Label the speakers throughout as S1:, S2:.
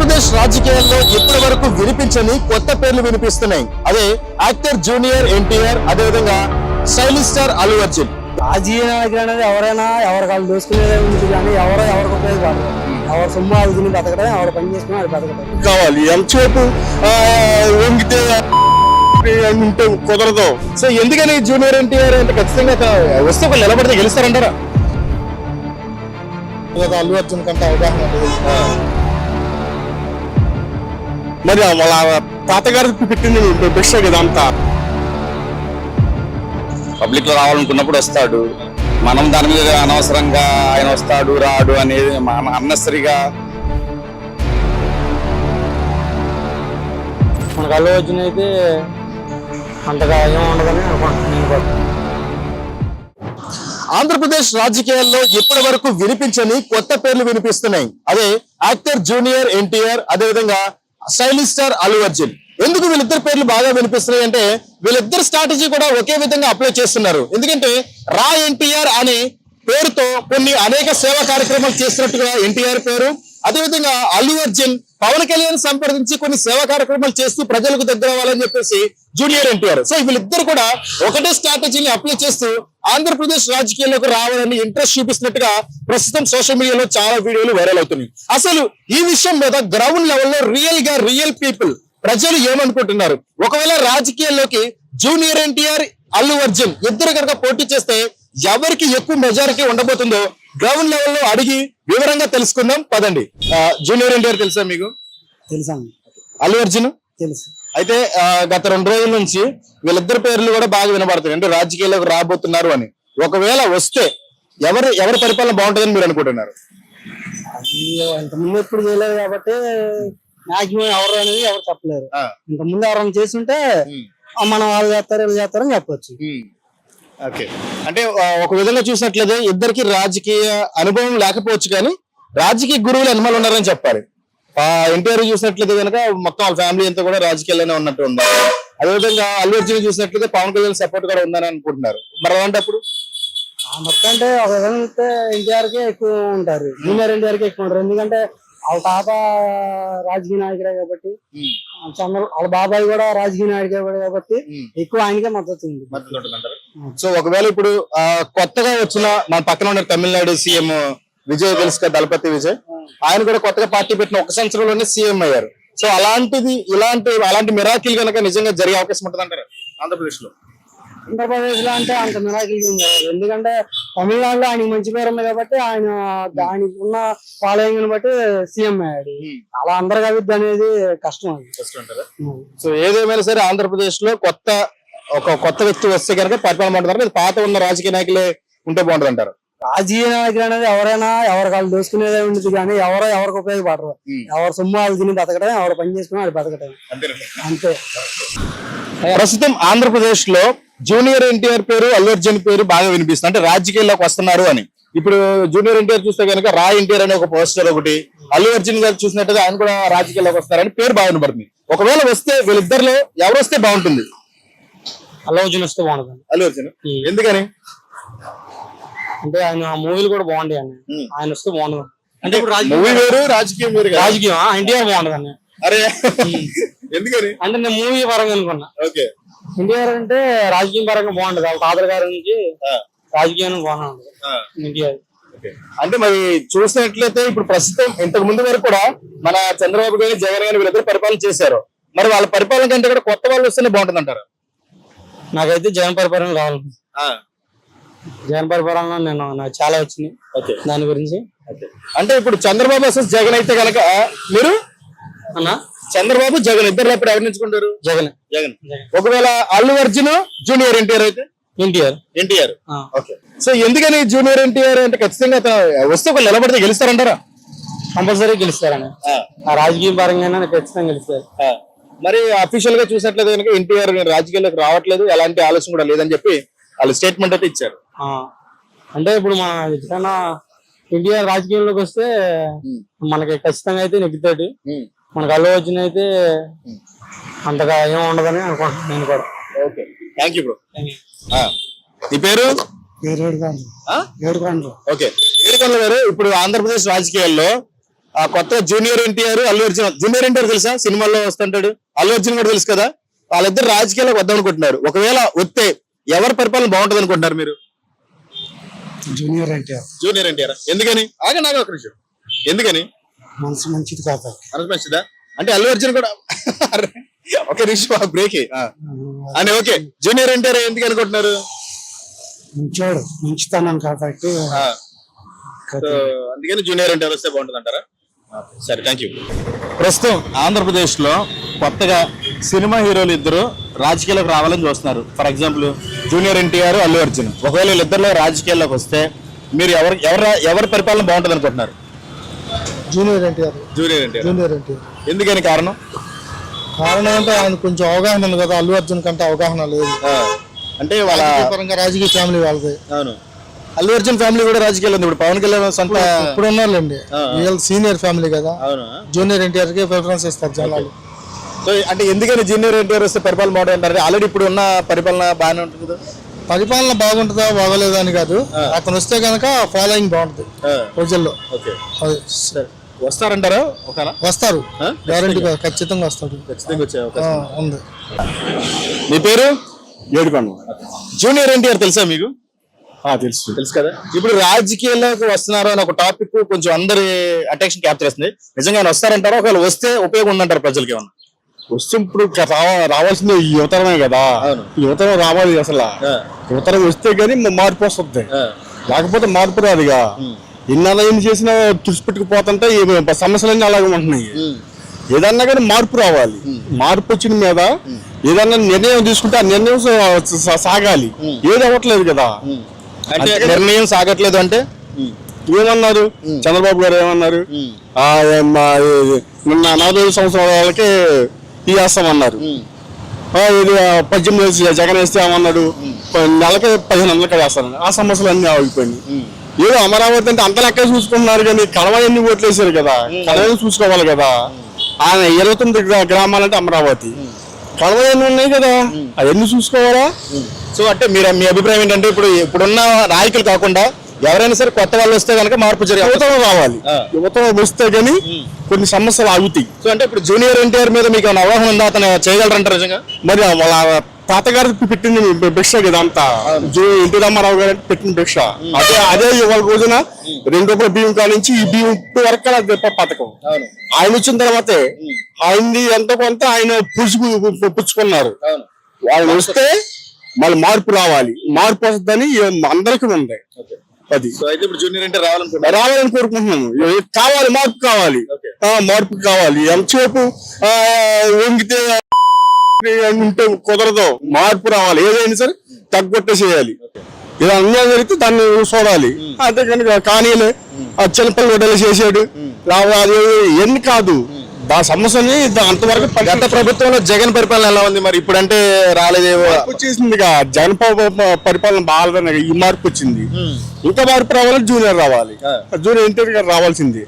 S1: ఆంధ్రప్రదేశ్ రాజకీయాల్లో ఇప్పటి వరకు వినిపించని కొత్త పేర్లు వినిపిస్తున్నాయి. అదే యాక్టర్ జూనియర్ ఎన్టీఆర్, అదేవిధంగా స్టైలిష్ స్టార్ అల్లు అర్జున్.
S2: రాజకీయ నాయకులు అనేది ఎవరైనా ఎవరి కాళ్ళు దోసుకునేదే ఉంది కానీ ఎవరికి ఉపయోగపడదు. ఎవరు సొమ్ము అదుకుని బతకడం, ఎవరు పని చేసుకుని అది బతకడం
S1: కావాలి. ఎంతసేపు వంగితే అంటే కుదరదు. సో ఎందుకని జూనియర్ ఎన్టీఆర్ అంటే ఖచ్చితంగా వస్తే ఒకళ్ళు నిలబడితే గెలుస్తారంటారా? అల్లు అర్జున్ కంటే అవగాహన మరి వాళ్ళ తాతగారికి పెట్టింది భిక్ష కదా అంతా.
S3: పబ్లిక్ లో రావాలనుకున్నప్పుడు వస్తాడు. మనం దాని మీద అనవసరంగా ఆయన వస్తాడు రాడు అనేది అన్నెసరిగా
S2: మనకు అల్లు అర్జున్ అయితే అంతగా ఏం ఉండదని అనుకుంటున్నాను.
S1: ఆంధ్రప్రదేశ్ రాజకీయాల్లో ఇప్పటి వరకు వినిపించని కొత్త పేర్లు వినిపిస్తున్నాయి. అదే యాక్టర్ జూనియర్ ఎన్టీఆర్, అదేవిధంగా స్టైలిష్ స్టార్ అల్లు అర్జున్. ఎందుకు వీళ్ళిద్దరు పేర్లు బాగా వినిపిస్తున్నాయి అంటే వీళ్ళిద్దరు స్ట్రాటజీ కూడా ఒకే విధంగా అప్లై చేస్తున్నారు. ఎందుకంటే రా ఎన్టీఆర్ అనే పేరుతో కొన్ని అనేక సేవా కార్యక్రమాలు చేస్తున్నట్టుగా ఎన్టీఆర్ పేరు, అదేవిధంగా అల్లు అర్జున్ పవన్ కళ్యాణ్ సంప్రదించి కొన్ని సేవా కార్యక్రమాలు చేస్తూ ప్రజలకు దగ్గర అవ్వాలని చెప్పేసి జూనియర్ ఎన్టీఆర్. సో వీళ్ళిద్దరు కూడా ఒకటే స్ట్రాటజీని అప్లై చేస్తూ ఆంధ్రప్రదేశ్ రాజకీయాల్లోకి రావాలని ఇంట్రెస్ట్ చూపిస్తున్నట్టుగా ప్రస్తుతం సోషల్ మీడియాలో చాలా వీడియోలు వైరల్ అవుతున్నాయి. అసలు ఈ విషయం మీద గ్రౌండ్ లెవెల్లో రియల్ పీపుల్ ప్రజలు ఏమనుకుంటున్నారు? ఒకవేళ రాజకీయాల్లోకి జూనియర్ ఎన్టీఆర్, అల్లు అర్జున్ ఇద్దరు కనుక పోటీ చేస్తే ఎవరికి ఎక్కువ మెజారిటీ ఉండబోతుందో గ్రౌండ్ లెవెల్లో అడిగి వివరంగా తెలుసుకుందాం పదండి. జూనియర్ ఎన్టీఆర్ తెలుసా మీకు?
S2: తెలుసా?
S1: అల్లు అర్జున్
S2: తెలుసు.
S1: అయితే గత 2 రోజుల నుంచి వీళ్ళిద్దరు పేర్లు కూడా బాగా వినబడుతున్నాయి, అంటే రాజకీయాల్లోకి రాబోతున్నారు అని. ఒకవేళ వస్తే ఎవరి పరిపాలన బాగుంటుందని మీరు అనుకుంటున్నారు?
S2: ఇంతకుముందు ఎప్పుడు చేయలేదు కాబట్టి మాక్సిమం ఎవరు అనేది ఎవరు చెప్పలేరు. ఇంతకుముందు ఎవరైనా చేస్తుంటే మనం వాళ్ళు చేస్తారు వీళ్ళు చేస్తారని చెప్పొచ్చు.
S1: ఓకే, అంటే ఒక విధంగా చూసినట్లయితే ఇద్దరికి రాజకీయ అనుభవం లేకపోవచ్చు కానీ రాజకీయ గురువులు ఎన్నమాలు ఉన్నారని చెప్పాలి. ఎన్టీఆర్ చూసినట్లయితే కనుక మొత్తం వాళ్ళ ఫ్యామిలీ అంతా కూడా రాజకీయాల్లోనే ఉన్నట్టు ఉంది. అదేవిధంగా అల్లు అర్జున్ చూసినట్లయితే పవన్ కళ్యాణ్ సపోర్ట్ కూడా ఉందని అనుకుంటున్నారు. మరి అలాంటప్పుడు
S2: మొత్తం అంటే ఒక విధంగా ఎన్టీఆర్ కే ఎక్కువ ఉంటారు, జూనియర్ ఎన్టీఆర్ కే ఎక్కువ ఉంటారు. ఎందుకంటే వాళ్ళ తాత రాజకీయ నాయకుడే కాబట్టి, వాళ్ళ బాబాయ్ కూడా రాజకీయ నాయకుడే కాబట్టి ఎక్కువ ఆయనకే మద్దతు ఉంది.
S1: సో ఒకవేళ ఇప్పుడు కొత్తగా వచ్చిన మన పక్కన ఉన్న తమిళనాడు సీఎం విజయ్ తెలుసు కదా, దళపతి విజయ్, ఆయన కూడా కొత్తగా పార్టీ పెట్టిన 1 సంవత్సరంలోనే సీఎం అయ్యారు. సో అలాంటి మిరాకిల్ కనుక నిజంగా జరిగే అవకాశం ఉంటుంది అంటారు ఆంధ్రప్రదేశ్ లో?
S2: ఆంధ్రప్రదేశ్ లో అంటే అంత మిరాకిల్ ఏం జరగదు. ఎందుకంటే తమిళనాడులో ఆయనకి మంచి పేరు ఉంది కాబట్టి ఆయనకి ఉన్న ఫాలోయింగ్ బట్టి సీఎం అయ్యాడు. అలా అందరు కవిద్ది అనేది కష్టం.
S1: సో ఏదేమైనా సరే ఆంధ్రప్రదేశ్ లో కొత్త వ్యక్తి వస్తే కనుక పరిపాలన బాగుంటుంది, పాత ఉన్న రాజకీయ నాయకులే ఉంటే బాగుంటుంది అంటారు?
S2: రాజకీయ నాయకులు అనేది ఎవరైనా ఎవరి కాళ్ళు దోసుకునేదే ఉండదు కానీ ఎవరికి ఉపయోగపడరు. ఎవరు సొమ్ము వాళ్ళు తిని బతకడం, ఎవరు పని చేసుకుని అది బతకడం అంతే.
S1: ప్రస్తుతం ఆంధ్రప్రదేశ్ లో జూనియర్ ఎన్టీఆర్ పేరు, అల్లు అర్జున్ పేరు బాగా వినిపిస్తుంది, అంటే రాజకీయాల్లోకి వస్తున్నారు అని. ఇప్పుడు జూనియర్ ఎన్టీఆర్ చూస్తే కనుక రా ఎన్టీఆర్ అనే ఒక పోస్టర్ ఒకటి, అల్లు అర్జున్ గారు చూసినట్టుగా ఆయన కూడా రాజకీయాల్లోకి వస్తున్నారని పేరు బాగా వినపడుతుంది. ఒకవేళ వస్తే వీళ్ళిద్దరిలో ఎవరు వస్తే బాగుంటుంది?
S2: అల్లు అర్జున్ వస్తే బాగుంటుంది.
S1: అల్లు అర్జున్ ఎందుకని?
S2: అంటే ఆయన మూవీలు కూడా బాగుంటాయి అన్న, ఆయన వస్తే బాగుంటుంది. అంటే
S1: మూవీ వేరు రాజకీయం వేరు.
S2: రాజకీయం ఎన్టీఆర్ బాగుంటుంది అన్న.
S1: అరే ఎందుకని అంటే?
S2: నేను మూవీ పరంగా అనుకున్నా.
S1: ఓకే,
S2: ఎన్టీఆర్ అంటే రాజకీయం పరంగా బాగుంటది. వాళ్ళ ఫాదర్ గారి నుంచి రాజకీయానికి బాగుంటుంది ఎన్టీఆర్.
S1: అంటే మరి చూసినట్లయితే ఇప్పుడు ప్రస్తుతం ఇంతకు ముందు వరకు కూడా మన చంద్రబాబు గారి, జగన్ గారి వీళ్ళిద్దరు పరిపాలన చేశారు. మరి వాళ్ళ పరిపాలన కంటే కూడా కొత్త వాళ్ళు వస్తేనే బాగుంటుంది అంటారు?
S2: నాకైతే జగన్ పరిపాలన కావాలి. జగన్ పరిపాలన నాకు చాలా వచ్చినాయి దాని గురించి.
S1: అంటే ఇప్పుడు చంద్రబాబు అసలు జగన్ అయితే కనుక మీరు
S2: అన్నా
S1: చంద్రబాబు జగన్ ఇద్దరు అప్పుడు ఎవరు ఎంచుకుంటారు?
S2: జగన్.
S1: ఒకవేళ అల్లు అర్జున్ జూనియర్ ఎన్టీఆర్ అయితే ఎన్టీఆర్. ఓకే, సో ఎందుకని జూనియర్ ఎన్టీఆర్ అంటే ఖచ్చితంగా వస్తే ఒకళ్ళు నిలబడితే గెలుస్తారంటారా?
S2: కంపల్సరీ గెలుస్తారని రాజకీయ పరంగా ఖచ్చితంగా గెలుస్తారు.
S1: మరి అఫీషియల్ గా చూసినట్లయితే కనుక ఎన్టీఆర్ రాజకీయాల్లోకి రావట్లేదు, ఎలాంటి ఆలోచన కూడా లేదని చెప్పి వాళ్ళు స్టేట్మెంట్ అయితే ఇచ్చారు.
S2: అంటే ఇప్పుడు మన ఎన్టీఆర్ రాజకీయంలోకి వస్తే మనకి ఖచ్చితంగా అయితే నెగ్గుతాడు. మనకు అల్లు అర్జున్ అయితే అంతగా ఏం ఉండదని అనుకుంటున్నాను నేను కూడా.
S1: Okay, thank you bro. నీ పేరు?
S2: ఏడుకొండలు.
S1: ఓకే, ఏడుకొండల గారు, ఇప్పుడు ఆంధ్రప్రదేశ్ రాజకీయాల్లో ఆ కొత్త జూనియర్ ఎన్టీఆర్ అల్లు అర్జున్. జూనియర్ ఎన్టీఆర్ తెలుసా, సినిమాల్లో వస్తుంటాడు. అల్లు అర్జున్ కూడా తెలుసు కదా. వాళ్ళిద్దరు రాజకీయాలకు వద్దాం అనుకుంటున్నారు. ఒకవేళ వస్తే ఎవరి పరిపాలన బాగుంటది అనుకుంటున్నారు మీరు?
S2: Junior NTR
S1: junior NTR. ఎందుకని? ఆగండి ఆగ ఒక నిమిషం. ఎందుకని?
S2: మనసు మంచిది కాబట్టి.
S1: మనసు మంచిదా అంటే అల్లు అర్జున్ కూడా ఒక నిమిషం బ్రేక్ అని. ఓకే, జూనియర్ ఎన్టీఆర్ ఎందుకు అనుకుంటున్నారు?
S2: మంచోడు, మంచితనం కాబట్టి.
S1: అందుకని జూనియర్ ఎన్టీఆర్ వస్తే బాగుంటుంది అంటారా? సరే, థ్యాంక్ యూ. ప్రస్తుతం ఆంధ్రప్రదేశ్ లో కొత్తగా సినిమా హీరోలు ఇద్దరు రాజకీయాలకు రావాలని చూస్తున్నారు. For example junior NTR, Allu Arjun. ఒకవేళ వీళ్ళిద్దరిలో రాజకీయాల్లోకి వస్తే మీరు ఎవరి పరిపాలన బాగుంటుంది అనుకుంటున్నారు?
S2: Junior NTR.
S1: Junior NTR.
S2: Junior NTR.
S1: ఎందుకని? కారణం
S2: అంటే ఆయన కొంచెం అవగాహన ఉంది కదా, అల్లు అర్జున్ కంటే అవగాహన లేదు.
S1: అంటే వాళ్ళ
S2: పరంగా రాజకీయ ఫ్యామిలీ వాళ్ళది.
S1: అవును, అల్లు అర్జున్ ఫ్యామిలీ కూడా రాజకీయాలు ఉంది. ఇప్పుడు పవన్ కళ్యాణ్ సొంత
S2: ఇప్పుడు ఉన్నారులేండి, వీళ్ళ సీనియర్ ఫ్యామిలీ కదా.
S1: అవును,
S2: జూనియర్ ఎన్టీఆర్ కి ప్రిఫరెన్స్ ఇస్తారు జనాలు.
S1: సో అంటే ఎందుకని జూనియర్ ఎన్టీఆర్ వస్తే పరిపాలన బాగుంటుంది అంటారు? ఆల్రెడీ ఇప్పుడు ఉన్న పరిపాలన బాగానే ఉంటుంది కదా.
S2: పరిపాలన బాగుంటుందా బాగోలేదా అని కాదు, అతను వస్తే కనుక ఫాలోయింగ్ బాగుంటుంది ప్రజల్లో.
S1: ఓకే,
S2: అది
S1: వస్తారంటారా?
S2: వస్తారు, గ్యారెంటీగా ఖచ్చితంగా వస్తాడు.
S1: ఖచ్చితంగా వచ్చే అవకాశం
S2: ఉంది.
S1: మీ పేరు? ఏడుకొండ. జూనియర్ ఎన్టీఆర్ తెలుసా మీకు?
S2: తెలుసు.
S1: తెలుసు కదా. ఇప్పుడు రాజకీయాల్లోకి వస్తున్నారు అని ఒక టాపిక్ కొంచెం అందరి అటెన్షన్ క్యాప్చర్ చేస్తుంది. నిజంగా ఆయన వస్తారంటారా? ఒకవేళ వస్తే ఉపయోగం ఉందంటారు ప్రజలకి ఏమన్నా?
S2: వస్తే ఇప్పుడు రావాల్సింది యువతరమే కదా. యువతరం రావాలి, అసలు యువతరం వస్తే గానీ మార్పు వస్తుంది, లేకపోతే మార్పు రాదుగా. ఎన్నైనా ఏం చేసినా తుడిచిపెట్టుకుపోతుంటే సమస్యలన్నీ అలాగే ఉంటున్నాయి. ఏదన్నా కానీ మార్పు రావాలి. మార్పు వచ్చిన మీద ఏదన్నా నిర్ణయం తీసుకుంటే ఆ నిర్ణయం సాగాలి. ఏది అవ్వట్లేదు కదా.
S1: అంటే నిర్ణయం సాగట్లేదు అంటే
S2: ఏమన్నారు చంద్రబాబు గారు? ఏమన్నారు? 45 సంవత్సరాల వాళ్ళకి తీయేస్తామన్నారు. ఇది 18 జగన్ వేస్తే ఏమన్నాడు? నెలకి 1500 వేస్తాను. ఆ సమస్యలు అన్ని ఆగిపోయినాయి. ఏదో అమరావతి అంటే అంత లెక్క చూసుకుంటున్నారు కానీ కడవ ఎన్ని ఓట్లు వేసారు కదా, కడవ చూసుకోవాలి కదా. ఆయన 29 గ్రామాలంటే అమరావతి, కడవ ఎన్ని ఉన్నాయి కదా, అవన్నీ చూసుకోవాలా.
S1: సో అంటే మీ అభిప్రాయం ఏంటంటే ఇప్పుడున్న నాయకులు కాకుండా ఎవరైనా సరే కొత్త వాళ్ళు వస్తే కనుక మార్పు
S2: యువతరం రావాలి. యువతరం వస్తే గానీ కొన్ని సమస్యలు ఆగుతాయి.
S1: సో అంటే ఇప్పుడు జూనియర్ ఎన్టీఆర్ మీద మీకు అవగాహన ఉందా? అతను చేయగలరంటారు నిజంగా?
S2: మరి వాళ్ళ తాతగారు పెట్టింది భిక్ష కదా అంతా. ఎన్టీ రామారావు గారు పెట్టిన భిక్ష అదే ఇవాళ రోజున 2 రూపాయల బియ్యం కానించి ఈ బియ్యం వరకు పథకం ఆయన వచ్చిన తర్వాతే ఆయనది ఎంతో కొంత ఆయన పుచ్చుకున్నారు. వాళ్ళు వస్తే మళ్ళీ మార్పు రావాలి. మార్పు వస్తుందని అందరికీ ఉంది. అది
S1: జూనియర్ ఎన్టీఆర్
S2: రావాలని కోరుకుంటున్నాము. కావాలి, మార్పు కావాలి. మార్పు కావాలి. ఎంతసేపు వంగితే ఉంటే కుదరదు. మార్పు రావాలి. ఏదైనా సరే తగ్గొట్టేసేయాలి. ఇలా అన్యాయం జరిగితే దాన్ని చూడాలి. అంతే కనుక కానీలే చిన్నపిల్లలు వడ్డలు చేసాడు రావాలి ఎన్ని కాదు. ఆ సమస్యని అంతవరకు
S1: గత ప్రభుత్వంలో జగన్ పరిపాలన ఎలా ఉంది? మరి ఇప్పుడంటే రాలేదేమో
S2: వచ్చేసింది. జగన్ పరిపాలన బాగా ఈ మార్పు వచ్చింది. ఇంకా మార్పు రావాలని జూనియర్ రావాలి. జూనియర్ ఎన్టీఆర్ గారు రావాల్సింది.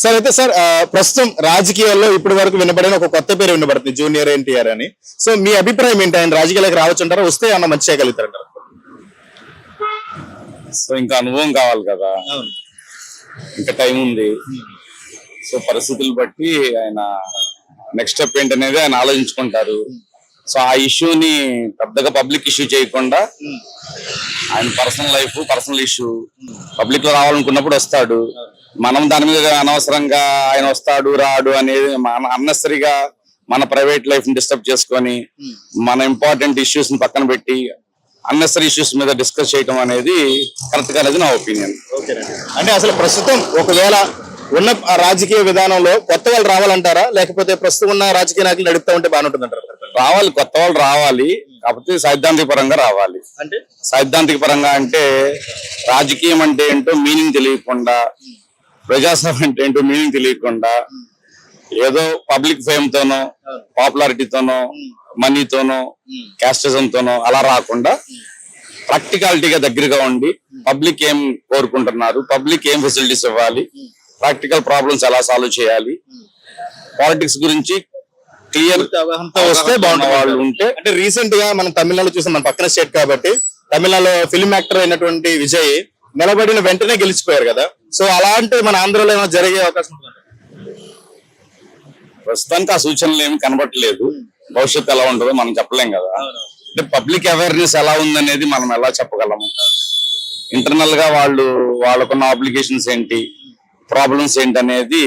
S1: సార్ అయితే సార్ ప్రస్తుతం రాజకీయాల్లో ఇప్పటి వరకు వినబడిన ఒక కొత్త పేరు వినబడుతుంది, జూనియర్ ఎన్టీఆర్ అని. సో మీ అభిప్రాయం ఏంటి? ఆయన రాజకీయాలకు రావచ్చు అంటారా? వస్తే ఏమన్నా మంచి చేయగలుగుతారంటారా?
S3: సో ఇంకా అనుభవం కావాలి కదా, ఇంకా టైం ఉంది. సో పరిస్థితులు బట్టి ఆయన నెక్స్ట్ స్టెప్ ఏంటనేది ఆయన ఆలోచించుకుంటారు. సో ఆ ఇష్యూని పెద్దగా పబ్లిక్ ఇష్యూ చేయకుండా ఆయన పర్సనల్ ఇష్యూ పబ్లిక్ లో రావాలనుకున్నప్పుడు వస్తాడు. మనం దాని మీద అనవసరంగా ఆయన వస్తాడు రాడు అనేది అన్నెసరీగా మన ప్రైవేట్ లైఫ్ ని డిస్టర్బ్ చేసుకొని మన ఇంపార్టెంట్ ఇష్యూస్ ని పక్కన పెట్టి అన్నెసరీ ఇష్యూస్ మీద డిస్కస్ చేయడం అనేది కరెక్ట్ గా అనేది నా ఒపీనియన్.
S1: అంటే అసలు ప్రస్తుతం ఒకవేళ ఉన్న రాజకీయ విధానంలో కొత్త వాళ్ళు రావాలంటారా, లేకపోతే ప్రస్తుతం ఉన్న రాజకీయ నాయకులు నడుపుతా ఉంటే బాగుంటుంది అంటారా?
S3: రావాలి, కొత్త వాళ్ళు రావాలి. కాకపోతే సైద్ధాంతిక పరంగా రావాలి.
S1: అంటే
S3: సైద్ధాంతిక పరంగా అంటే రాజకీయం అంటే ఏంటో మీనింగ్ తెలియకుండా, ప్రజాస్వామ్యం అంటే ఏంటో మీనింగ్ తెలియకుండా ఏదో పబ్లిక్ ఫేమ్ తోనో పాపులారిటీతోనో మనీతోనో క్యాస్టిజం తోనో అలా రాకుండా ప్రాక్టికాలిటీగా దగ్గరగా ఉండి పబ్లిక్ ఏం కోరుకుంటున్నారు, పబ్లిక్ ఏం ఫెసిలిటీస్ ఇవ్వాలి, ప్రాక్టికల్ ప్రాబ్లమ్స్ ఎలా సాల్వ్ చేయాలి, పాలిటిక్స్ గురించి క్లియర్
S1: అవగాహనతో వస్తే బాగుంటుంది వాళ్ళు ఉంటే. అంటే రీసెంట్ గా మనం తమిళనాడులో చూసాం, మన పక్కన స్టేట్ కాబట్టి తమిళనాడులో ఫిల్మ్ యాక్టర్ అయినటువంటి విజయ్ నిలబడిన వెంటనే గెలిచిపోయారు కదా. సో అలాంటి మన ఆంధ్రలో ఏమైనా జరిగే అవకాశం ఉంటుందా?
S3: ప్రస్తుతానికి ఆ సూచనలు ఏమి కనబట్టలేదు. భవిష్యత్తు ఎలా ఉంటుందో మనం చెప్పలేం కదా. అంటే పబ్లిక్ అవేర్నెస్ ఎలా ఉందనేది మనం ఎలా చెప్పగలము? ఇంటర్నల్ గా వాళ్ళకున్న అప్లికేషన్స్ ఏంటి, ప్రాబ్లమ్స్ ఏంటి అనేది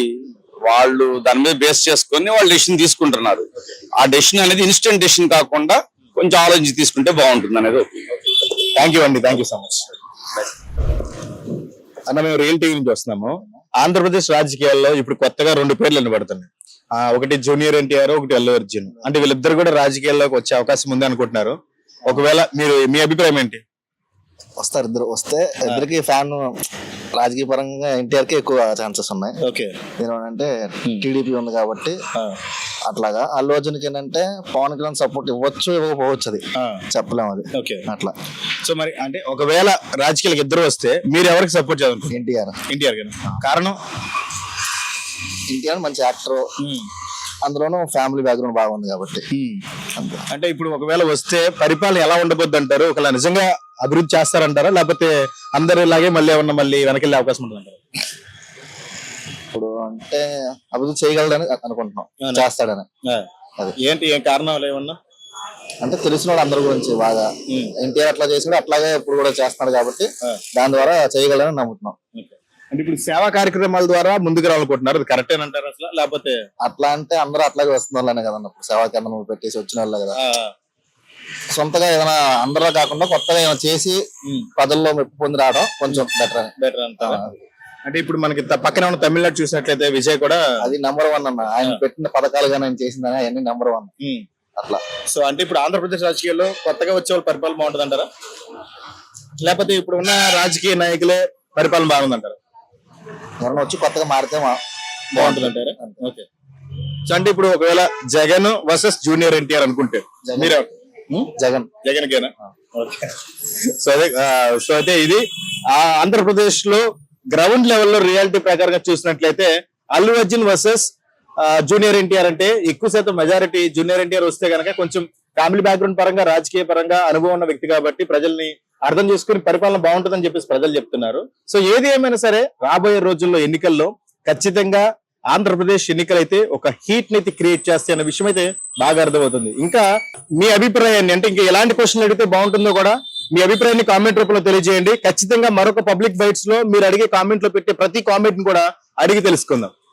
S3: వాళ్ళు దాని మీద బేస్ చేసుకొని వాళ్ళు డెసిషన్ తీసుకుంటున్నారు. ఆ డెసిషన్ అనేది ఇన్స్టెంట్ డెసిషన్ కాకుండా కొంచెం ఆలోచించి తీసుకుంటే బాగుంటుంది అనేది.
S1: థ్యాంక్ యూ అండి, థ్యాంక్ యూ సో మచ్. అన్న, మేము రియల్ టీవీ నుంచి వస్తున్నాము. ఆంధ్రప్రదేశ్ రాజకీయాల్లో ఇప్పుడు కొత్తగా 2 పేర్లు వినబడుతున్నాయి. ఒకటి జూనియర్ ఎన్టీఆర్, ఒకటి అల్లు అర్జున్. అంటే వీళ్ళిద్దరు కూడా రాజకీయాల్లోకి వచ్చే అవకాశం ఉంది అనుకుంటున్నారు. ఒకవేళ మీ అభిప్రాయం ఏంటి?
S4: వస్తారు, ఇద్దరు వస్తే ఇద్దరికి ఫ్యాన్ రాజకీయ పరంగా ఎన్టీఆర్ కి ఎక్కువ ఛాన్సెస్ ఉన్నాయి.
S1: ఓకే,
S4: ఎందుకంటే టీడీపీ ఉంది కాబట్టి. అట్లాగా అల్లు అర్జున్ కి ఏంటంటే పవన్ కళ్యాణ్ సపోర్ట్ ఇవ్వచ్చు, ఇవ్వకపోవచ్చు, అది చెప్పలేము. అది
S1: ఓకే,
S4: అట్లా.
S1: సో మరి అంటే ఒకవేళ రాజకీయాలకు ఇద్దరు వస్తే మీరు ఎవరికి సపోర్ట్ చేయాలనుకుంటున్నారు?
S4: ఎన్టీఆర్
S1: కారణం?
S4: ఎన్టీఆర్ మంచి యాక్టర్, అందులోనూ ఫ్యామిలీ బ్యాక్గ్రౌండ్ బాగుంది కాబట్టి. అంతే.
S1: అంటే ఇప్పుడు ఒకవేళ వస్తే పరిపాలన ఎలా ఉండబోద్ది అంటారు? ఒకవేళ నిజంగా అభివృద్ధి చేస్తారంటారా, లేకపోతే అందరూ ఇలాగే మళ్ళీ వెనకెళ్ళే అవకాశం ఉంటుందంటారా?
S4: ఇప్పుడు అంటే అభివృద్ధి చేయగలడని అనుకుంటున్నాం, చేస్తాడని. అది
S1: ఏంటి, ఏం కారణాలు ఏమన్నా?
S4: అంటే తెలిసిన వాళ్ళు అందరి గురించి బాగా ఎన్టీఆర్ అట్లా చేసి అట్లాగే ఇప్పుడు కూడా చేస్తున్నాడు కాబట్టి దాని ద్వారా చేయగలడని నమ్ముతున్నాం.
S1: అంటే ఇప్పుడు సేవా కార్యక్రమాల ద్వారా ముందుకు రావాలనుకుంటున్నారు, అది కరెక్టేనంటారు అసలు, లేకపోతే?
S4: అట్లా అంటే అందరూ అట్లాగే వస్తున్న వాళ్ళనే కదా, ఇప్పుడు సేవా కేంద్రం పెట్టేసి వచ్చిన వాళ్ళే కదా. సొంతగా ఏదైనా అందరూ కాకుండా కొత్తగా ఏమైనా చేసి ప్రజల్లో మెప్పు పొంది రావడం కొంచెం బెటర్
S1: అంటారా? అంటే ఇప్పుడు మనకి పక్కన ఉన్న తమిళనాడు చూసినట్లయితే విజయ్ కూడా
S4: అది నెంబర్ 1 అన్న. ఆయన పెట్టిన పథకాలు కానీ ఆయన చేసిందని అవన్నీ నెంబర్ 1 అట్లా.
S1: సో అంటే ఇప్పుడు ఆంధ్రప్రదేశ్ రాజకీయాల్లో కొత్తగా వచ్చే వాళ్ళు పరిపాలన బాగుంటుంది అంటారా, లేకపోతే ఇప్పుడు ఉన్న రాజకీయ నాయకులే పరిపాలన బాగుందంటారా?
S4: ఎవరైనా వచ్చి కొత్తగా మారితే
S1: బాగుంటుంది అంటారా? ఓకే. సో అంటే ఇప్పుడు ఒకవేళ జగన్ వర్సెస్ జూనియర్ ఎన్టీఆర్ అనుకుంటే మీరే జగన్ కేనా? ఓకే. సో అయితే ఇది ఆంధ్రప్రదేశ్ లో గ్రౌండ్ లెవెల్లో రియాలిటీ ప్రకారంగా చూసినట్లయితే అల్లు అర్జున్ వర్సెస్ జూనియర్ ఎన్టీఆర్ అంటే ఎక్కువ శాతం మెజారిటీ జూనియర్ ఎన్టీఆర్ వస్తే కనుక కొంచెం ఫ్యామిలీ బ్యాక్గ్రౌండ్ పరంగా రాజకీయ పరంగా అనుభవం ఉన్న వ్యక్తి కాబట్టి ప్రజల్ని అర్థం చేసుకుని పరిపాలన బాగుంటుందని చెప్పేసి ప్రజలు చెప్తున్నారు. సో ఏది ఏమైనా సరే రాబోయే రోజుల్లో ఎన్నికల్లో ఖచ్చితంగా ఆంధ్రప్రదేశ్ ఎన్నికలైతే ఒక హీట్ ని క్రియేట్ చేస్తాయి అనే విషయం అయితే బాగా అర్థమవుతుంది. ఇంకా మీ అభిప్రాయాన్ని, అంటే ఇంకా ఎలాంటి క్వశ్చన్లు అడిగితే బాగుంటుందో కూడా మీ అభిప్రాయాన్ని కామెంట్ రూపంలో తెలియజేయండి. ఖచ్చితంగా మరొక పబ్లిక్ బైట్స్ లో మీరు అడిగే కామెంట్ లో పెట్టే ప్రతి కామెంట్ ని కూడా అడిగి తెలుసుకుందాం.